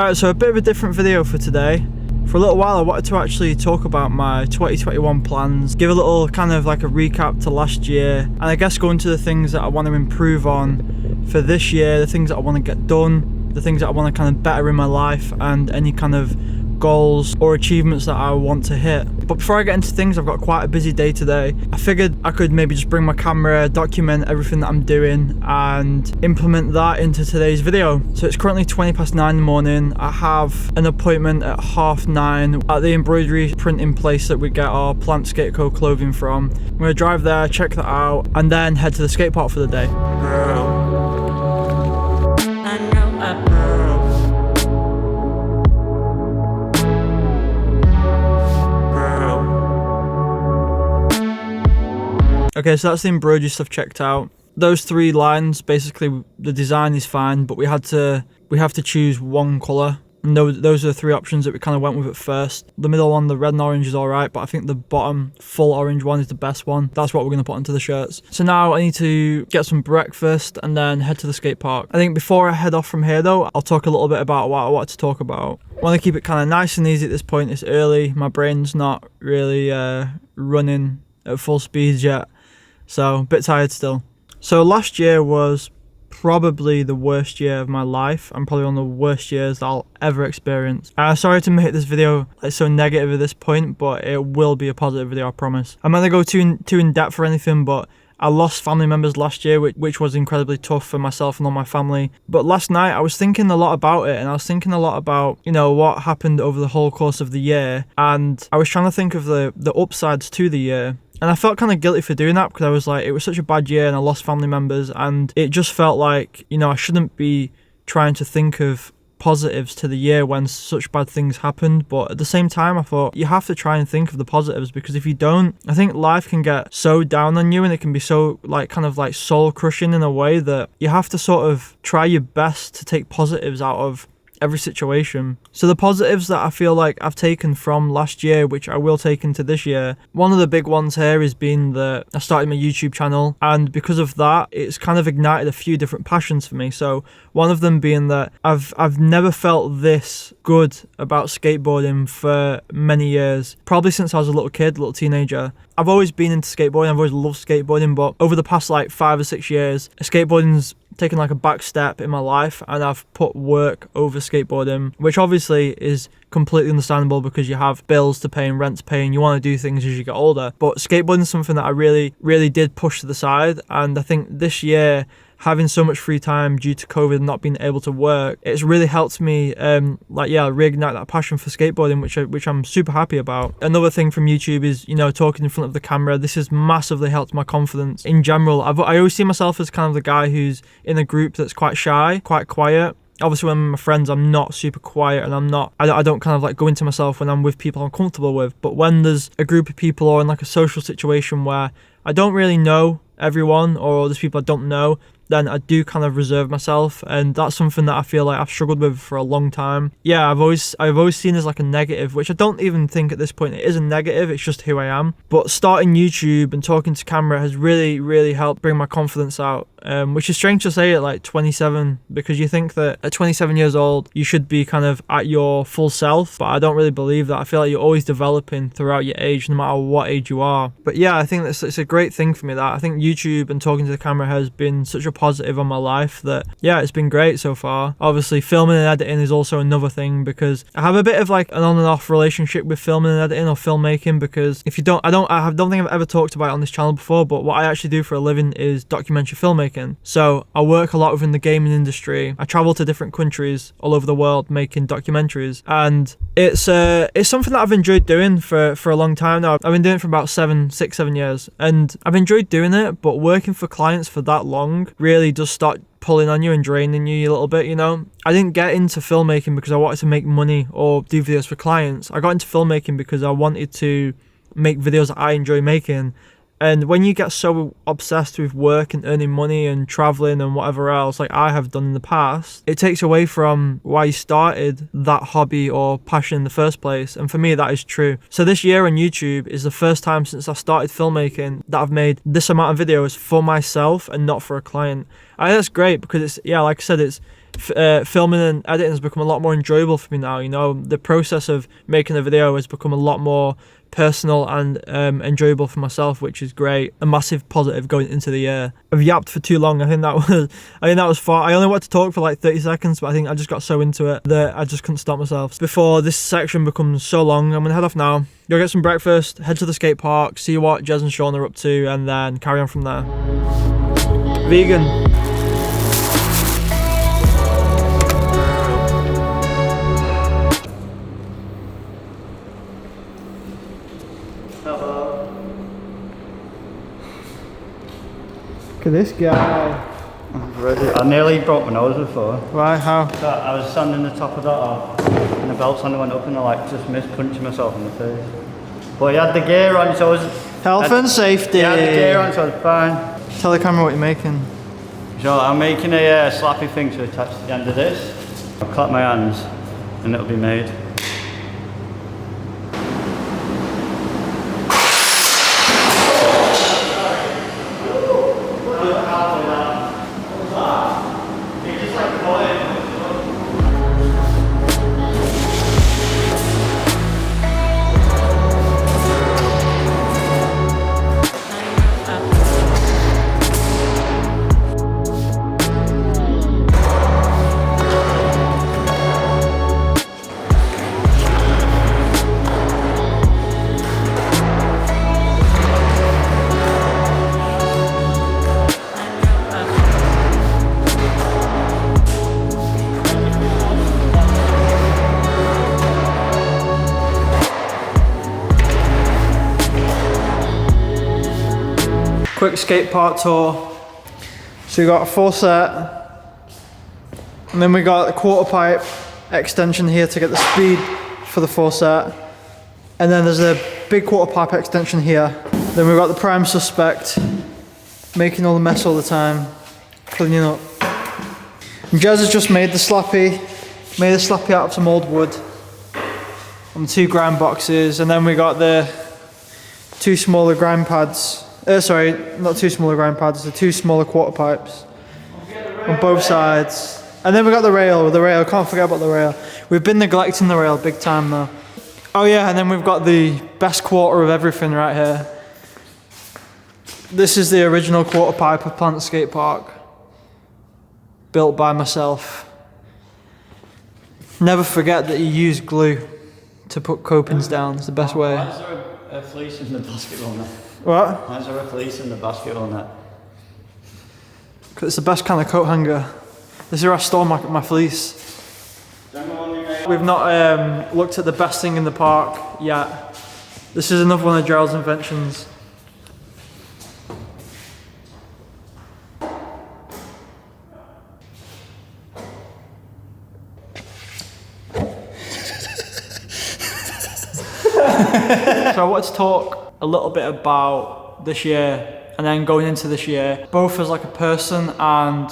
Alright, so a bit of a different video for today. For a little while I wanted to actually talk about my 2021 plans, give a little kind of like a recap to last year, and I guess go into the things that I want to improve on for this year, the things that I want to get done, the things that I want to kind of better in my life, and any kind of goals or achievements that I want to hit. But before I get into things, I've got quite a busy day today. I figured I could maybe just bring my camera, document everything that I'm doing, and implement that into today's video. So it's currently 9:20 in the morning. I have an appointment at 9:30 at the embroidery printing place that we get our Plant Skate Co clothing from. I'm gonna drive there, check that out, and then head to the skate park for the day. Okay, so that's the embroidery stuff checked out. Those three lines, basically the design is fine, but we have to choose one colour. And those are the three options that we kind of went with at first. The middle one, the red and orange, is alright, but I think the bottom full orange one is the best one. That's what we're going to put onto the shirts. So now I need to get some breakfast and then head to the skate park. I think before I head off from here though, I'll talk a little bit about what I wanted to talk about. I want to keep it kind of nice and easy at this point. It's early, my brain's not really running at full speed yet. So, a bit tired still. So last year was probably the worst year of my life. I'm probably one of the worst years that I'll ever experience. Sorry to make this video like so negative at this point, but it will be a positive video, I promise. I'm not gonna go too in depth or anything, but I lost family members last year, which was incredibly tough for myself and all my family. But last night I was thinking a lot about it, and I was thinking a lot about, you know, what happened over the whole course of the year, and I was trying to think of the upsides to the year. And I felt kind of guilty for doing that because I was like, it was such a bad year and I lost family members, and it just felt like, you know, I shouldn't be trying to think of positives to the year when such bad things happened. But at the same time, I thought you have to try and think of the positives, because if you don't, I think life can get so down on you and it can be so like kind of like soul crushing in a way that you have to sort of try your best to take positives out of every situation. So the positives that I feel like I've taken from last year, which I will take into this year, one of the big ones here has been that I started my YouTube channel, and because of that it's kind of ignited a few different passions for me. So one of them being that I've never felt this good about skateboarding for many years, probably since I was a little kid, little teenager. I've always been into skateboarding, I've always loved skateboarding, but over the past like 5 or 6 years, skateboarding's taken like a back step in my life, and I've put work over skateboarding, which obviously is completely understandable because you have bills to pay and rent to pay and you want to do things as you get older. But skateboarding is something that I really did push to the side, and I think this year, having so much free time due to COVID and not being able to work, it's really helped me reignite that passion for skateboarding, which I'm super happy about. Another thing from YouTube is, you know, talking in front of the camera. This has massively helped my confidence in general. I always see myself as kind of the guy who's in a group that's quite shy, quite quiet. Obviously when I'm with my friends, I'm not super quiet, and I don't kind of like go into myself when I'm with people I'm comfortable with. But when there's a group of people or in like a social situation where I don't really know everyone, or there's people I don't know, then I do kind of reserve myself, and that's something that I feel like I've struggled with for a long time. Yeah, I've always seen as like a negative, which I don't even think at this point it is a negative, it's just who I am. But starting YouTube and talking to camera has really helped bring my confidence out, which is strange to say at like 27, because you think that at 27 years old you should be kind of at your full self, but I don't really believe that. I feel like you're always developing throughout your age, no matter what age you are. But yeah, I think it's a great thing for me that I think YouTube and talking to the camera has been such a positive on my life that, yeah, it's been great so far. Obviously filming and editing is also another thing, because I have a bit of like an on and off relationship with filming and editing or filmmaking, because if you don't, I don't think I've ever talked about it on this channel before, but what I actually do for a living is documentary filmmaking. So I work a lot within the gaming industry. I travel to different countries all over the world making documentaries, and it's something that I've enjoyed doing for a long time now. I've been doing it for about 7 years, and I've enjoyed doing it, but working for clients for that long really does start pulling on you and draining you a little bit, you know. I didn't get into filmmaking because I wanted to make money or do videos for clients. I got into filmmaking because I wanted to make videos that I enjoy making. And when you get so obsessed with work and earning money and traveling and whatever else, like I have done in the past, it takes away from why you started that hobby or passion in the first place. And for me, that is true. So this year on YouTube is the first time since I started filmmaking that I've made this amount of videos for myself and not for a client. I think that's great because it's, yeah, like I said, filming and editing has become a lot more enjoyable for me now. You know, the process of making a video has become a lot more personal and enjoyable for myself, which is great. A massive positive going into the year. I've yapped for too long. I think that was far. I only wanted to talk for like 30 seconds, but I think I just got so into it that I just couldn't stop myself. Before this section becomes so long, I'm gonna head off now, go get some breakfast, head to the skate park, see what Jez and Sean are up to, and then carry on from there. Vegan. Look at this guy. I nearly broke my nose before. Why? How? I was standing on the top of that off, and the belt sander went up, and I like just missed punching myself in the face. But he had the gear on, so I was... Health and safety. He had the gear on, so I was fine. Tell the camera what you're making. So I'm making a slappy thing to attach to the end of this. I'll clap my hands, and it'll be made. Quick skate park tour. So we got a full set, and then we got a quarter pipe extension here to get the speed for the full set, and then there's a big quarter pipe extension here. Then we've got the prime suspect making all the mess all the time, cleaning up. And Jez has just made the slappy out of some old wood on 2 grind boxes, and then we got the 2 smaller grind pads. Sorry, not 2 smaller grind pads, the 2 smaller quarter pipes on both sides. And then we got the rail, can't forget about the rail. We've been neglecting the rail big time though. Oh yeah, and then we've got the best quarter of everything right here. This is the original quarter pipe of Plant Skate Park, built by myself. Never forget that you use glue to put copings down, it's the best way. Why is there a fleece in the basketball net? What? Why is there a fleece in the basketball net? Because it's the best kind of coat hanger. This is where I store my fleece. We've not looked at the best thing in the park yet. This is another one of Gerald's inventions. So I wanted to talk a little bit about this year and then going into this year, both as like a person and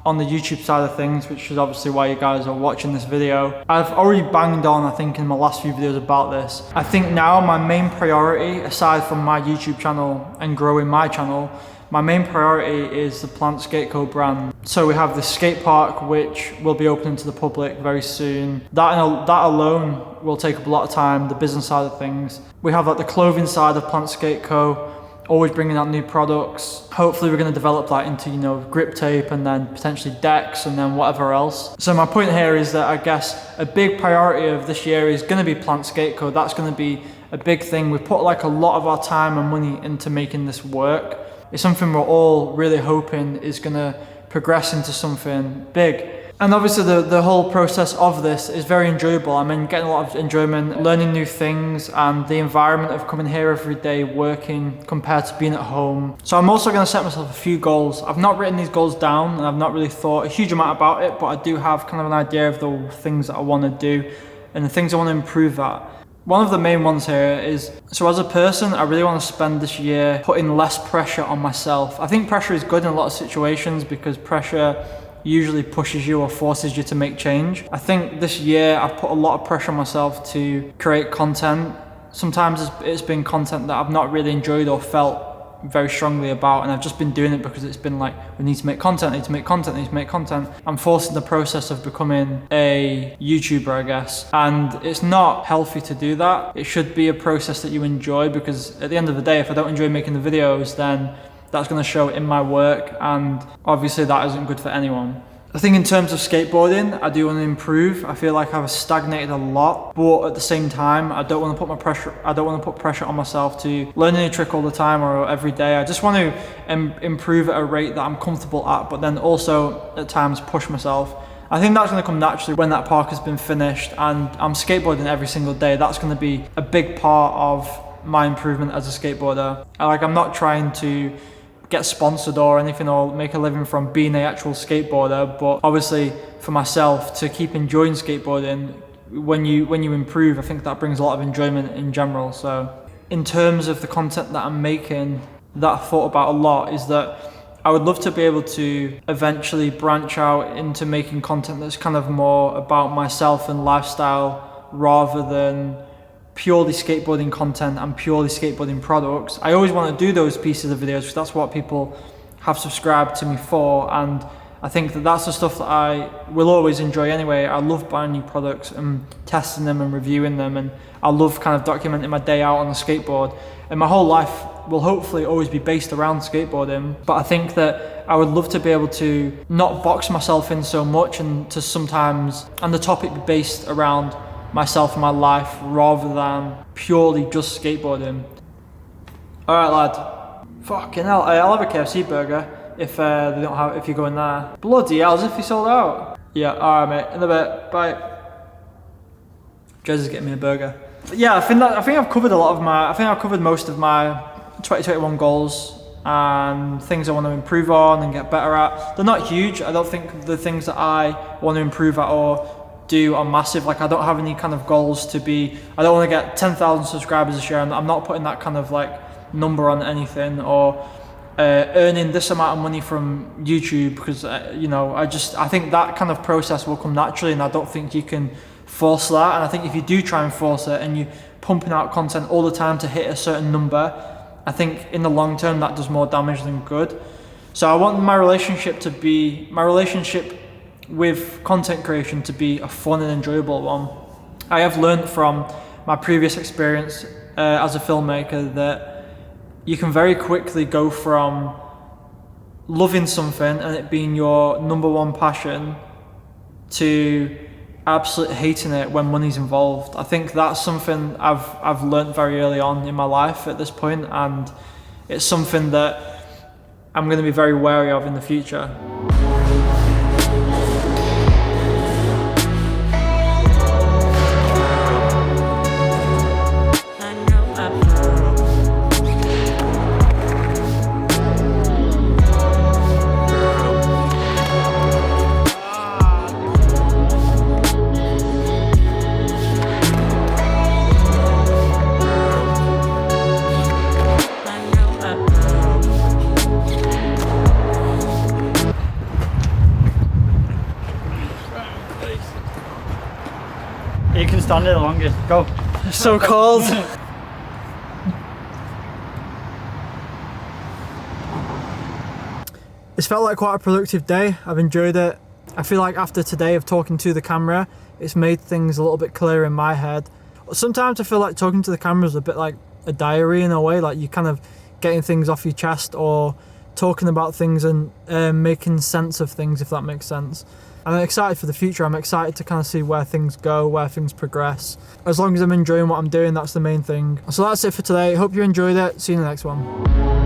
on the YouTube side of things, which is obviously why you guys are watching this video. I've already banged on, I think, in my last few videos about this. I think now my main priority, aside from my YouTube channel and growing my channel, my main priority is the Plant Skate Co brand. So we have the skate park, which will be opening to the public very soon. That alone will take up a lot of time, the business side of things. We have like the clothing side of Plant Skate Co, always bringing out new products. Hopefully we're going to develop that into, you know, grip tape and then potentially decks and then whatever else. So my point here is that I guess a big priority of this year is going to be Plant Skate Co. That's going to be a big thing. We put like a lot of our time and money into making this work. It's something we're all really hoping is going to progress into something big. And obviously the whole process of this is very enjoyable. I mean, getting a lot of enjoyment, learning new things, and the environment of coming here every day, working compared to being at home. So I'm also going to set myself a few goals. I've not written these goals down and I've not really thought a huge amount about it, but I do have kind of an idea of the things that I want to do and the things I want to improve at. One of the main ones here is, so as a person, I really want to spend this year putting less pressure on myself. I think pressure is good in a lot of situations because pressure usually pushes you or forces you to make change. I think this year I've put a lot of pressure on myself to create content. Sometimes it's been content that I've not really enjoyed or felt very strongly about, and I've just been doing it because it's been like, we need to make content, need to make content, need to make content. I'm forcing the process of becoming a YouTuber, I guess, and it's not healthy to do that. It should be a process that you enjoy, because at the end of the day, if I don't enjoy making the videos, then that's going to show in my work, and obviously that isn't good for anyone. I think in terms of skateboarding, I do want to improve. I feel like I've stagnated a lot, but at the same time, I don't want to put pressure on myself to learn a new trick all the time or every day. I just want to improve at a rate that I'm comfortable at, but then also at times push myself. I think that's going to come naturally when that park has been finished and I'm skateboarding every single day. That's going to be a big part of my improvement as a skateboarder. I'm not trying to get sponsored or anything or make a living from being an actual skateboarder, but obviously for myself to keep enjoying skateboarding, when you improve, I think that brings a lot of enjoyment in general. So in terms of the content that I'm making, that I thought about a lot is that I would love to be able to eventually branch out into making content that's kind of more about myself and lifestyle rather than purely skateboarding content and purely skateboarding products. I always want to do those pieces of videos because that's what people have subscribed to me for, and I think that that's the stuff that I will always enjoy anyway. I love buying new products and testing them and reviewing them, and I love kind of documenting my day out on a skateboard, and my whole life will hopefully always be based around skateboarding. But I think that I would love to be able to not box myself in so much, and to sometimes, and the topic be based around myself and my life rather than purely just skateboarding. Alright lad, fucking hell, I'll have a KFC burger if they don't have, if you go in there. Bloody hell, as if he sold out. Yeah, alright mate, in a bit, bye. Jez is getting me a burger. But yeah, I think I've covered I've covered most of my 2021 goals and things I want to improve on and get better at. They're not huge. I don't think the things that I want to improve at or do are massive. Like, I don't have any kind of goals to be, I don't want to get 10,000 subscribers this year, and I'm not putting that kind of like number on anything, or earning this amount of money from YouTube, because you know, I think that kind of process will come naturally, and I don't think you can force that. And I think if you do try and force it and you're pumping out content all the time to hit a certain number, I think in the long term that does more damage than good. So I want my relationship with content creation to be a fun and enjoyable one. I have learned from my previous experience as a filmmaker that you can very quickly go from loving something and it being your number one passion to absolutely hating it when money's involved. I think that's something I've learned very early on in my life at this point, and it's something that I'm going to be very wary of in the future. You can stand there the longest. Go. It's so cold. It's felt like quite a productive day. I've enjoyed it. I feel like after today of talking to the camera, it's made things a little bit clearer in my head. Sometimes I feel like talking to the camera is a bit like a diary in a way, like you kind of getting things off your chest or talking about things and making sense of things, if that makes sense. And I'm excited for the future. I'm excited to kind of see where things go, where things progress. As long as I'm enjoying what I'm doing, that's the main thing. So that's it for today. Hope you enjoyed it. See you in the next one.